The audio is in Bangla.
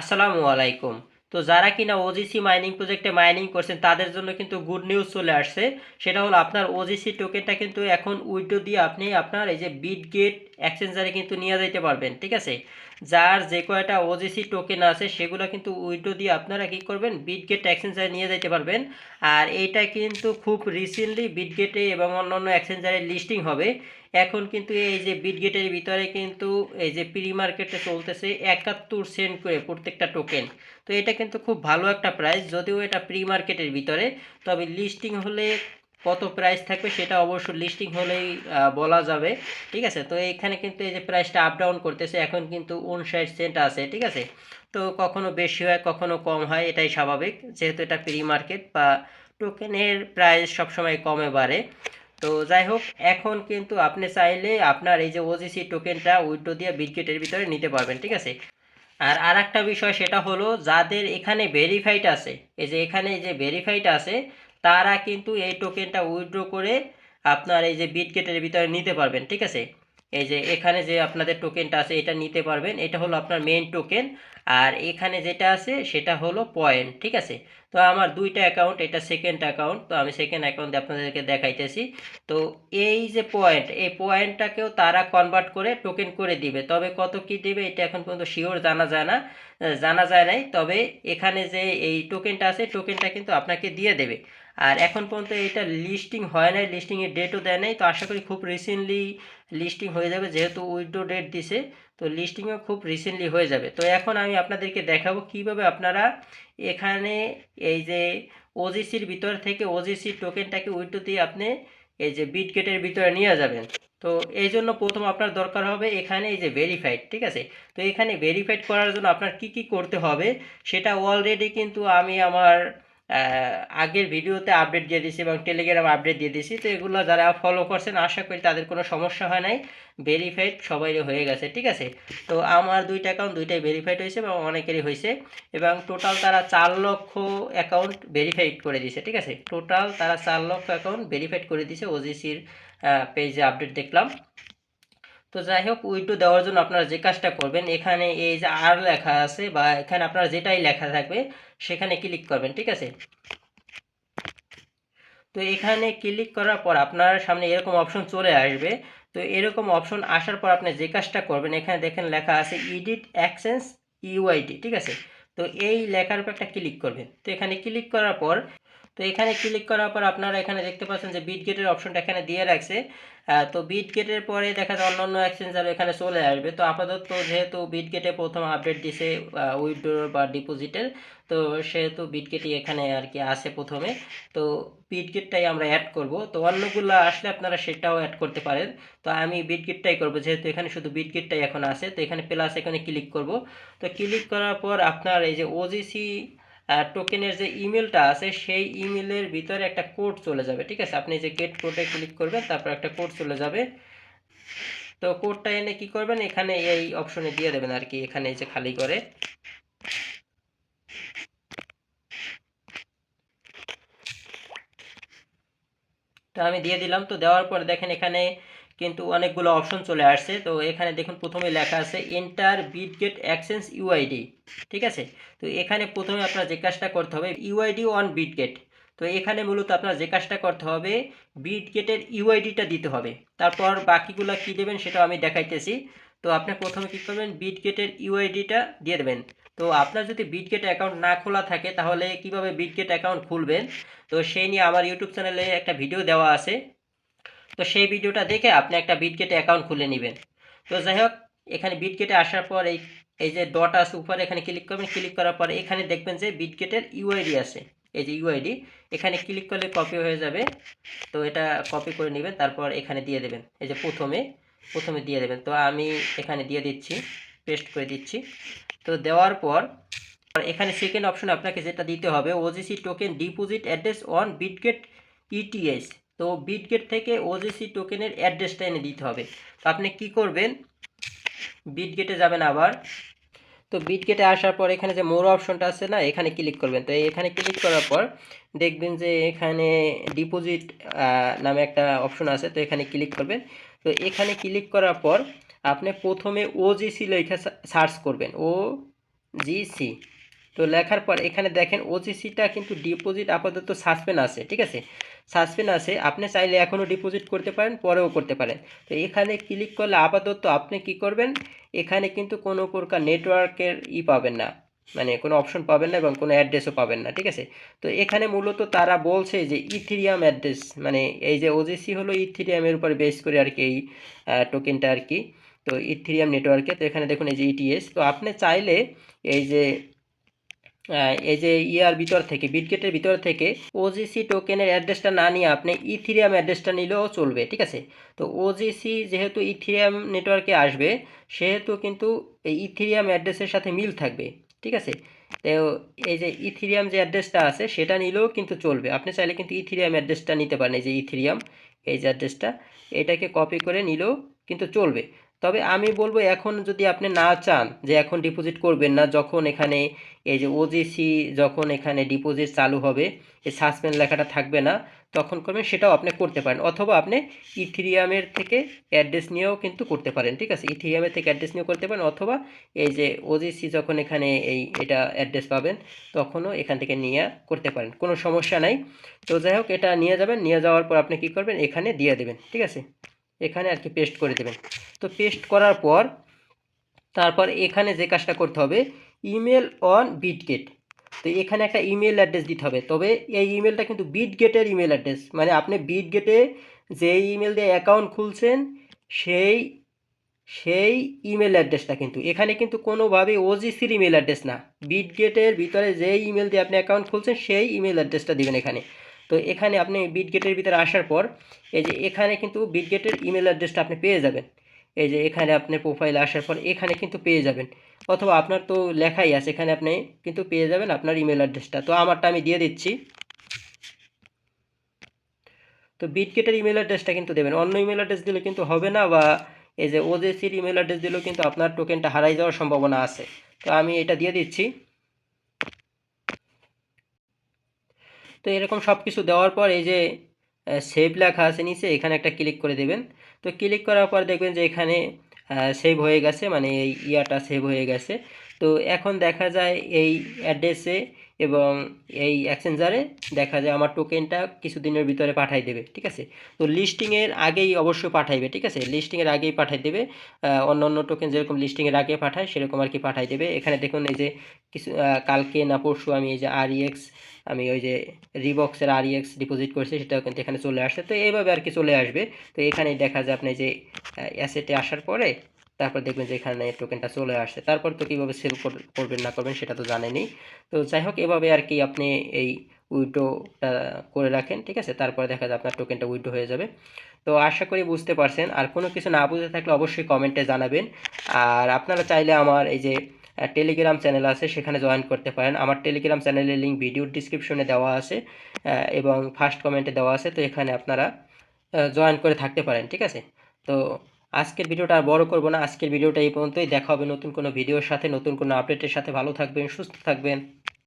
আসসালামু আলাইকুম। তো যারা কিনা ওজিসি মাইনিং প্রজেক্টে মাইনিং করছেন তাদের জন্য কিন্তু গুড নিউজ চলে আসছে। সেটা হলো আপনার ওজিসি টোকেনটা কিন্তু এখন উইথড্র দিয়ে আপনি আপনার এই যে বিটগেট এক্সচেঞ্জারে কিন্তু নিয়ে যাইতে পারবেন, ঠিক আছে? যার যে কয়টা ওজিসি টোকেন আছে সেগুলো কিন্তু উইথড্র দিয়ে আপনারা কি করবেন, বিটগেট এক্সচেঞ্জারে নিয়ে যাইতে পারবেন। আর এইটা কিন্তু খুব রিসেন্টলি বিটগেটে এবং অন্যান্য এক্সচেঞ্জারে লিস্টিং হবে। এখন কিন্তু এই যে বিটগেটের ভিতরে কিন্তু এই যে প্রি মার্কেটে চলতেছে 71 সেন্ট করে প্রত্যেকটা টোকেন। তো এটা কিন্তু খুব ভালো একটা প্রাইস, যদিও এটা প্রি মার্কেটের ভিতরে। তবে লিস্টিং হলে কত প্রাইস থাকবে সেটা অবশ্য লিস্টিং হলেই বলা যাবে, ঠিক আছে? তো এখানে কিন্তু এই যে প্রাইসটা আপ ডাউন করতেছে, এখন কিন্তু 59 সেন্ট আছে, ঠিক আছে? তো কখনো বেশি হয় কখনো কম হয়, এটাই স্বাভাবিক, যেহেতু এটা প্রি মার্কেট বা টোকেনের প্রাইস সবসময় কমে বাড়ে। তো যাই হোক, এখন কিন্তু আপনি চাইলে আপনার এই যে ওজিসি টোকেনটা উইথড্র দিয়ে বিটগেটের ভিতরে নিতে পারবেন, ঠিক আছে? আর আরেকটা বিষয় সেটা হলো, যাদের এখানে ভেরিফাইড আছে, এই যে এখানে যে ভেরিফাইড আছে, তারা কিন্তু এই টোকেনটা উইথড্র করে আপনার এই যে বিটগেটের ভিতরে নিতে পারবেন, ঠিক আছে? এই যে এখানে যে আপনাদের টোকেনটা আছে এটা নিতে পারবেন, এটা হলো আপনার মেইন টোকেন। আর এখানে যেটা আছে সেটা হলো পয়েন্ট, ঠিক আছে? তো আমার দুইটা অ্যাকাউন্ট, এটা সেকেন্ড অ্যাকাউন্ট, তো আমি সেকেন্ড অ্যাকাউন্টে আপনাদেরকে দেখাইতেছি। তো এই যে পয়েন্ট, এই পয়েন্টটাকেও তারা কনভার্ট করে টোকেন করে দিবে, তবে কত কি দিবে এটা এখন পর্যন্ত শিওর জানা যায় না, জানা যায় নাই। তবে এখানে যে এই টোকেনটা আছে টোকেনটা কিন্তু আপনাকে দিয়ে দেবে। আর এখন পর্যন্ত এটা লিস্টিং হয় নাই, লিস্টিংয়ের ডেটও দেয় নাই, তো আশা করি খুব রিসেন্টলি লিস্টিং হয়ে যাবে, যেহেতু উইথড্র ডেট দিছে। তো লিস্টিংও খুব রিসেন্টলি হয়ে যাবে। তো এখন আমি আপনাদেরকে দেখাবো কিভাবে আপনারা এখানে এই যে ওজিসির ভিতর থেকে ওজিসি টোকেনটাকে উইথড্র দিয়ে আপনি এই যে বিটগেটের ভিতরে নিয়ে যাবেন। তো এই জন্য প্রথম আপনার দরকার হবে এখানে এই যে ভেরিফাইড, ঠিক আছে? তো এখানে ভেরিফাইড করার জন্য আপনার কি কি করতে হবে সেটা অলরেডি কিন্তু আমি আমার আগের ভিডিওতে আপডেট দিয়ে দিয়েছি এবং টেলিগ্রামে আপডেট দিয়ে দিয়েছি। তো এগুলো যারা ফলো করছেন আশা করি তাদের কোনো সমস্যা হয় নাই, ভেরিফাইড সবাইরই হয়ে গেছে, ঠিক আছে? তো আমার দুইটা অ্যাকাউন্ট দুইটাই ভেরিফাইড হয়েছে এবং অনেকেরই হয়েছে, এবং টোটাল তারা 4 লক্ষ অ্যাকাউন্ট ভেরিফাইড করে দিয়েছে, ঠিক আছে? টোটাল তারা 4 লক্ষ অ্যাকাউন্ট ভেরিফাইড করে দিয়েছে ওজিসির পেজে আপডেট দেখলাম। তো যাই হোক, উইড্রো দেওয়ার জন্য আপনারা যে কাজটা করবেন, এখানে এই যে আর লেখা আছে বা এখানে আপনার যেটাই লেখা থাকবে সেখানে ক্লিক করবেন, ঠিক আছে? তো এখানে ক্লিক করার পর আপনার সামনে এরকম অপশন চলে আসবে। তো এরকম অপশন আসার পর আপনি যে কাজটা করবেন, এখানে দেখেন লেখা আছে এডিট এক্সচেঞ্জ ইউআইডি, ঠিক আছে? তো এই লেখার উপর একটা ক্লিক করবেন। তো এখানে ক্লিক করার পর, তো এখানে ক্লিক করার পর আপনারা এখানে দেখতে পাচ্ছেন যে বিটগেটের অপশনটা এখানে দিয়ে রাখছে। তো বিটগেটের পরে দেখা যায় অন্যান্য এক্সচেঞ্জার এখানে চলে আসবে। তো আপাতত যেহেতু বিটগেটে প্রথম আপডেট দিছে উইথড্র বা ডিপোজিটের, তো সেহেতু বিটগেটই এখানে আর কি আছে প্রথমে। তো বিটগেটটাই আমরা অ্যাড করব। তো অন্যগুলো আসলে আপনারা সেটাও অ্যাড করতে পারেন। তো আমি বিটগেটটাই করব, যেহেতু এখানে শুধু বিটগেটটাই এখন আছে। তো এখানে প্লাস এখানে ক্লিক করব। তো ক্লিক করার পর আপনার এই যে ওজিসি টোকেনের যে ইমেলটা আছে সেই ইমেলের ভিতরে একটা কোড চলে যাবে, ঠিক আছে? আপনি যে গেট কোডে ক্লিক করবেন, তারপর একটা কোড চলে যাবে। তো কোডটা এনে কি করবেন, এখানে এই অপশনে দিয়ে দেবেন আর কি, এখানে এই যে খালি করে। তো আমি দিয়ে দিলাম। তো দেওয়ার পর দেখেন এখানে কিন্তু অনেকগুলো অপশন চলে আসছে। তো এখানে দেখুন প্রথমে লেখা আছে এন্টার বিটগেট এক্সচেঞ্জ ইউআইডি, ঠিক আছে? তো এখানে প্রথমে আপনার যে কাজটা করতে হবে ইউআইডি অন বিটগেট। তো এখানে মূলত আপনার যে কাজটা করতে হবে বিটগেটের ইউআইডিটা দিতে হবে, তারপর বাকিগুলো কি দেবেন সেটা আমি দেখাইতেছি। তো আপনি প্রথমে কি করবেন, বিটগেটের ইউআইডিটা দিয়ে দেবেন। তো আপনার যদি বিটগেট অ্যাকাউন্ট না খোলা থাকে তাহলে কিভাবে বিটগেট অ্যাকাউন্ট খুলবেন, তো সেই নিয়ে আমার ইউটিউব চ্যানেলে একটা ভিডিও দেওয়া আছে। তো সেই ভিডিওটা দেখে আপনি একটা বিটগেটে অ্যাকাউন্ট খুলে নেবেন। তো যাই হোক, এখানে বিটগেটে আসার পর এই এই যে ডট আছে উপরে, এখানে ক্লিক করবেন। ক্লিক করার পর এখানে দেখবেন যে বিটগেটের ইউআইডি আছে, এই যে ইউআইডি, এখানে ক্লিক করলে কপি হয়ে যাবে। তো এটা কপি করে নেবেন, তারপর এখানে দিয়ে দেবেন, এই যে প্রথমে প্রথমে দিয়ে দেবেন। তো আমি এখানে দিয়ে দিচ্ছি, পেস্ট করে দিচ্ছি। তো দেওয়ার পর এখানে সেকেন্ড অপশন আপনাকে যেটা দিতে হবে OGC token deposit address on Bitget ETS. তো বিটগেট থেকে ওজিসি টোকেনের অ্যাড্রেসটা এনে দিতে হবে। তো আপনি কি করবেন, বিটগেটে যাবেন আবার। তো বিটগেটে আসার পর এখানে যে মোর অপশনটা আছে না, এখানে ক্লিক করবেন। তো এখানে ক্লিক করার পর দেখবেন যে এখানে ডিপোজিট নামে একটা অপশন আছে, তো এখানে ক্লিক করবেন। তো এখানে ক্লিক করার পর আপনি প্রথমে ওজিসি লেখা সার্চ করবেন, ও জিসি। তো লেখার পর এখানে দেখেন ওজিসিটা কিন্তু ডিপোজিট আপাতত সাসপেন্ড আছে, ঠিক আছে, সাসপেন্ড আছে। আপনি চাইলে এখনও ডিপোজিট করতে পারেন, পরেও করতে পারেন। তো এখানে ক্লিক করলে আপাতত আপনি কি করবেন, এখানে কিন্তু কোনো প্রকার নেটওয়ার্কের পাবেন না, মানে কোনো অপশন পাবেন না এবং কোনো অ্যাড্রেসও পাবেন না, ঠিক আছে। তো এখানে মূলত তারা বলছে যে ইথিরিয়াম অ্যাড্রেস, মানে এই যে ওজিসি হলো ইথিরিয়ামের উপর বেস করে আর কি এই টোকেনটা আর কি। তো ইথিরিয়াম নেটওয়ার্কে, তো এখানে দেখুন এই যে ইটিএস। তো আপনি চাইলে এই যে এই যে ইয়ার ভিতর থেকে, বিটগেটের ভিতর থেকে ওজিসি টোকেনের অ্যাড্রেসটা না নিয়ে আপনি ইথিরিয়াম অ্যাড্রেসটা নিলেও চলবে, ঠিক আছে। তো ওজিসি যেহেতু ইথিরিয়াম নেটওয়ার্কে আসবে, সেহেতু কিন্তু এই ইথিরিয়াম অ্যাড্রেসের সাথে মিল থাকবে, ঠিক আছে। তো এই যে ইথিরিয়াম যে অ্যাড্রেসটা আছে সেটা নিলেও কিন্তু চলবে। আপনি চাইলে কিন্তু ইথিরিয়াম অ্যাড্রেসটা নিতে পারেন, এই যে ইথিরিয়াম এই যে অ্যাড্রেসটা, এটাকে কপি করে নিলেও কিন্তু চলবে। তবে আমি বলবো এখন যদি আপনি না চান যে এখন ডিপোজিট করবেন না, যখন এখানে এই যে ওজিসি যখন এখানে ডিপোজিট চালু হবে, এই সাসপেন্ড লেখাটা থাকবে না, তখন করবেন, সেটাও আপনি করতে পারেন। অথবা আপনি ইথিরিয়ামের থেকে অ্যাড্রেস নিয়েও কিন্তু করতে পারেন, ঠিক আছে, ইথিরিয়ামের থেকে অ্যাড্রেস নিয়েও করতে পারেন। অথবা এই যে ওজিসি যখন এখানে এটা অ্যাড্রেস পাবেন, তখনও এখান থেকে নিয়ে করতে পারেন, কোনো সমস্যা নাই। তো যাই হোক, এটা নিয়ে যাবেন, নিয়ে যাওয়ার পর আপনি কী করবেন, এখানে দিয়ে দেবেন, ঠিক আছে, এখানে আর কি পেস্ট করে দেবেন। তো পেস্ট করার পর তারপর এখানে যে কাজটা করতে হবে, ইমেল অন বিটগেট। তো এখানে একটা ইমেল অ্যাড্রেস দিতে হবে। তবে এই ইমেলটা কিন্তু বিটগেটের ইমেল অ্যাড্রেস, মানে আপনি বিটগেটে যে ইমেল দিয়ে অ্যাকাউন্ট খুলছেন সেই সেই ইমেল অ্যাড্রেসটা, কিন্তু এখানে কিন্তু কোনোভাবেই ওজিসির ইমেল অ্যাড্রেস না। বিটগেটের ভিতরে যেই ইমেল দিয়ে আপনি অ্যাকাউন্ট খুলছেন সেই ইমেল অ্যাড্রেসটা দিবেন এখানে। তো এখানে আপনি বিটগেটের ভিতরে আসার পর এই যে এখানে কিন্তু বিটগেটের ইমেল অ্যাড্রেসটা আপনি পেয়ে যাবেন। এই যে এখানে আপনার প্রোফাইলে আসার পর এখানে কিন্তু পেয়ে যাবেন, অথবা আপনার তো লেখাই আছে এখানে, আপনি কিন্তু পেয়ে যাবেন আপনার ইমেল অ্যাড্রেসটা। তো আমারটা আমি দিয়ে দিচ্ছি। তো বিটগেটের ইমেল অ্যাড্রেসটা কিন্তু দেবেন, অন্য ইমেল অ্যাড্রেস দিলে কিন্তু হবে না, বা এই যে ওজেসির ইমেল অ্যাড্রেস দিলেও কিন্তু আপনার টোকেনটা হারাই যাওয়ার সম্ভাবনা আছে। তো আমি এটা দিয়ে দিচ্ছি। তো এরকম সব কিছু দেওয়ার পর এই যে সেভ লেখা আছে নিচে, এখানে একটা ক্লিক করে দেবেন। তো ক্লিক করার পর দেখবেন যে এখানে সেভ হয়ে গেছে, মানে এই ইয়াটা সেভ হয়ে গেছে। তো এখন দেখা যায় এই অ্যাড্রেসে এবং এই এক্সচেঞ্জারে দেখা যায় আমার টোকেনটা কিছুদিনের ভিতরে পাঠাই দেবে, ঠিক আছে। তো লিস্টিংয়ের আগেই অবশ্যই পাঠাইবে, ঠিক আছে, লিস্টিংয়ের আগেই পাঠাই দেবে। অন্য অন্য টোকেন যেরকম লিস্টিংয়ের আগে পাঠায় সেরকম আর কি পাঠাই দেবে। এখানে দেখুন এই যে কিছু কালকে না পরশু আমি এই যে আরইএক্স, আমি ওই যে রিবক্সের আরইএক্স ডিপোজিট করছি, সেটাও কিন্তু এখানে চলে আসছে। তো এইভাবে আর কি চলে আসবে। তো এখানে দেখা যায় আপনি যে অ্যাসেটে আসার পরে তারপর দেখবেন যে এখানে টোকেনটা চলে আসছে। তারপর তো কীভাবে সেল করবেন না করবেন সেটা তো জানেনই। তো যাই হোক, এভাবে আর কি আপনি এই উইড্রোটা করে রাখেন, ঠিক আছে, তারপরে দেখা যায় আপনার টোকেনটা উইড্রো হয়ে যাবে। তো আশা করি বুঝতে পারছেন। আর কোনো কিছু না বুঝে থাকলে অবশ্যই কমেন্টে জানাবেন। আর আপনারা চাইলে আমার এই যে টেলিগ্রাম চ্যানেল আছে সেখানে জয়েন করতে পারেন। আমার টেলিগ্রাম চ্যানেলের লিঙ্ক ভিডিওর ডিসক্রিপশনে দেওয়া আছে এবং ফার্স্ট কমেন্টে দেওয়া আছে। তো এখানে আপনারা জয়েন করে থাকতে পারেন, ঠিক আছে। তো আজকের ভিডিওটা আর বড় করব না, আজকের ভিডিওটা এই পর্যন্তই। দেখা হবে নতুন কোনো ভিডিওর সাথে, নতুন কোনো আপডেটের সাথে। ভালো থাকবেন, সুস্থ থাকবেন।